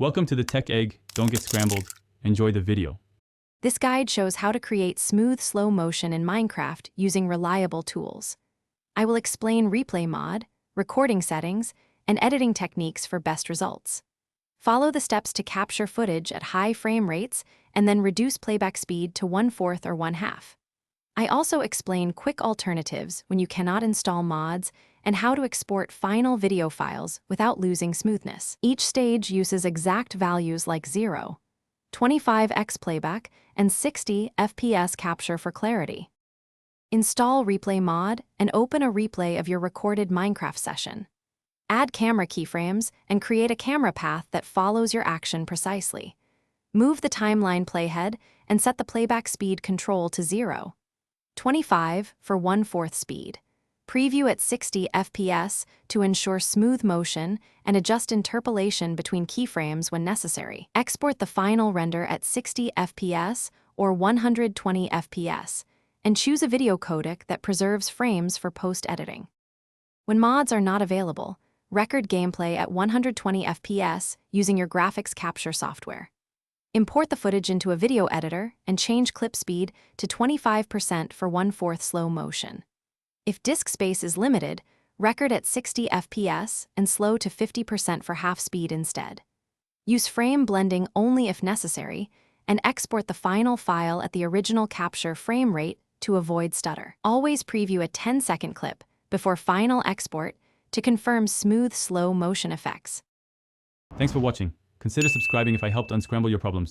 Welcome to the Tech Egg. Don't get scrambled. Enjoy the video. This guide shows how to create smooth slow motion in Minecraft using reliable tools. I will explain replay mod, recording settings, and editing techniques for best results. Follow the steps to capture footage at high frame rates and then reduce playback speed to 1/4 or 1/2. I also explain quick alternatives when you cannot install mods and how to export final video files without losing smoothness. Each stage uses exact values like 0, 25x playback, and 60 FPS capture for clarity. Install replay mod and open a replay of your recorded Minecraft session. Add camera keyframes and create a camera path that follows your action precisely. Move the timeline playhead and set the playback speed control to 0, 25 for 1/4 speed. Preview at 60 FPS to ensure smooth motion and adjust interpolation between keyframes when necessary. Export the final render at 60 FPS or 120 FPS, and choose a video codec that preserves frames for post-editing. When mods are not available, record gameplay at 120 FPS using your graphics capture software. Import the footage into a video editor and change clip speed to 25% for 1/4 slow motion. If disk space is limited, record at 60 FPS and slow to 50% for half speed instead. Use frame blending only if necessary, and export the final file at the original capture frame rate to avoid stutter. Always preview a 10-second clip before final export to confirm smooth slow motion effects. Thanks for watching. Consider subscribing if I helped unscramble your problems.